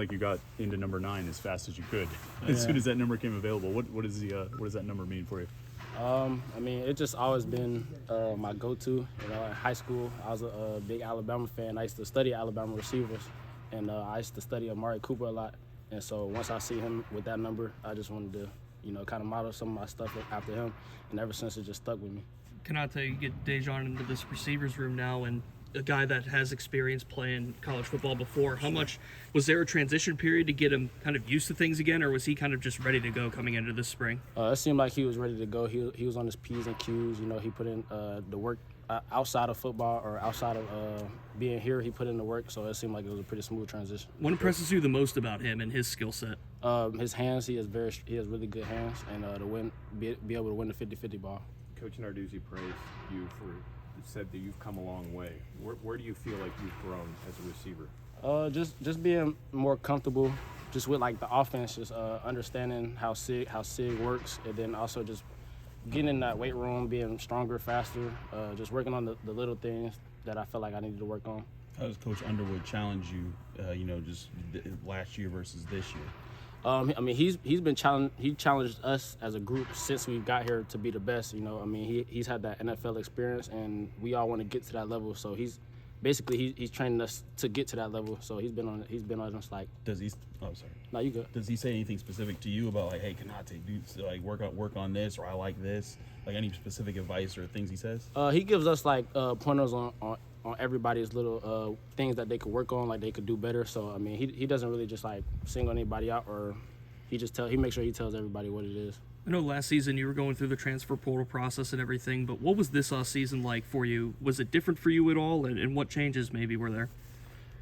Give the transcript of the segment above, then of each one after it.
Like you got into number 9 as fast as you could. As soon as that number came available, what does that number mean for you? I mean, it's just always been my go-to. You know, in high school, I was a big Alabama fan. I used to study Alabama receivers, and I used to study Amari Cooper a lot. And so once I see him with that number, I just wanted to, you know, kind of model some of my stuff after him. And ever since, it just stuck with me. Konata, you get Dejan into this receivers room now, and a guy that has experience playing college football before. How much was there a transition period to get him kind of used to things again, or was he kind of just ready to go coming into this spring? It seemed like he was ready to go. He was on his P's and Q's. You know, he put in the work outside of football or outside of being here. He put in the work, so it seemed like it was a pretty smooth transition. What impresses you the most about him and his skill set? His hands. He has really good hands, and be able to win the 50-50 ball. Coach Narduzzi praised you said that you've come a long way. Where do you feel like you've grown as a receiver? Just being more comfortable, just with like the offense, just understanding how SIG works, and then also just getting in that weight room, being stronger, faster, just working on the little things that I felt like I needed to work on. How does Coach Underwood challenge you, just last year versus this year? I mean, he challenged us as a group since we got here to be the best. You know, I mean, he's had that NFL experience, and we all want to get to that level. So he's training us to get to that level. So he's been on us like. Does he? Oh, sorry. No, you good. Does he say anything specific to you about like, hey, Konata, do like work on this, or I like this? Like any specific advice or things he says? He gives us like pointers on everybody's little things that they could work on, like they could do better. So I mean, he doesn't really just like single anybody out, or he makes sure he tells everybody what it is. I know last season you were going through the transfer portal process and everything, but what was this season like for you? Was it different for you at all, and what changes maybe were there?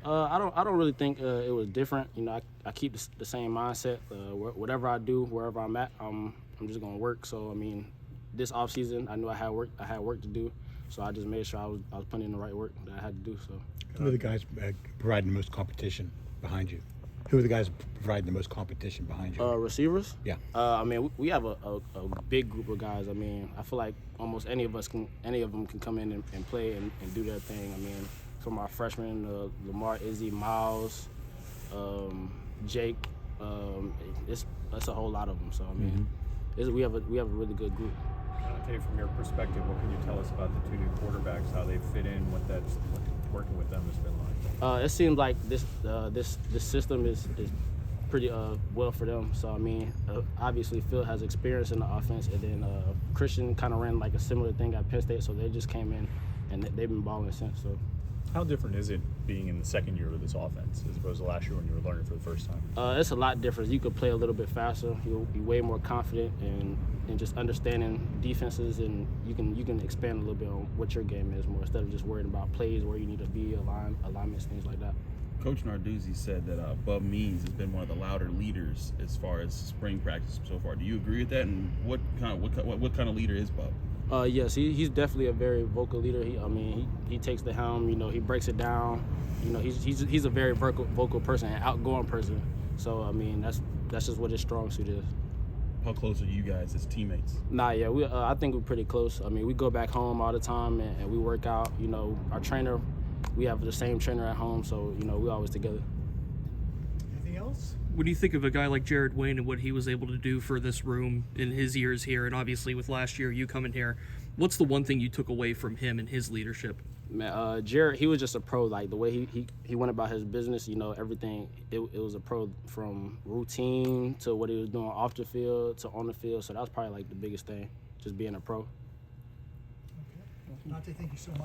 I don't really think it was different. You know, I keep the same mindset. Whatever I do, wherever I'm at, I'm just gonna work. So I mean, this off season, I knew I had work to do. So I just made sure I was putting in the right work that I had to do. So. Who are the guys providing the most competition behind you? Who are the guys providing the most competition behind you? Receivers? Yeah. I mean, we have a big group of guys. I mean, I feel like almost any of them can come in and play and do their thing. I mean, from our freshmen, Lamar, Izzy, Miles, Jake, that's a whole lot of them. So I mean, we have a really good group. From your perspective, what can you tell us about the 2 new quarterbacks, how they fit in, what working with them has been like? It seems like this system is pretty well for them. So I mean, obviously Phil has experience in the offense, and then Christian kind of ran like a similar thing at Penn State, so they just came in and they've been balling since. So. How different is it being in the second year of this offense as opposed to last year when you were learning for the first time? It's a lot different. You could play a little bit faster. You'll be way more confident and just understanding defenses, and you can expand a little bit on what your game is more instead of just worrying about plays where you need to be, alignments, things like that. Coach Narduzzi said that Bub Means has been one of the louder leaders as far as spring practice so far. Do you agree with that? And what kind of leader is Bub? Yes, he's definitely a very vocal leader. He takes the helm. You know, he breaks it down. You know, he's a very vocal person, an outgoing person. So I mean, that's just what his strong suit is. How close are you guys as teammates? I think we're pretty close. I mean, we go back home all the time and we work out. You know, our trainer, we have the same trainer at home, so you know, we're always together. Anything else? When you think of a guy like Jared Wayne and what he was able to do for this room in his years here, and obviously with last year you coming here, what's the one thing you took away from him and his leadership? Man, Jared, he was just a pro. Like the way he went about his business, you know, everything. It was a pro, from routine to what he was doing off the field to on the field. So that was probably like the biggest thing, just being a pro. Okay. Nate, thank you so much.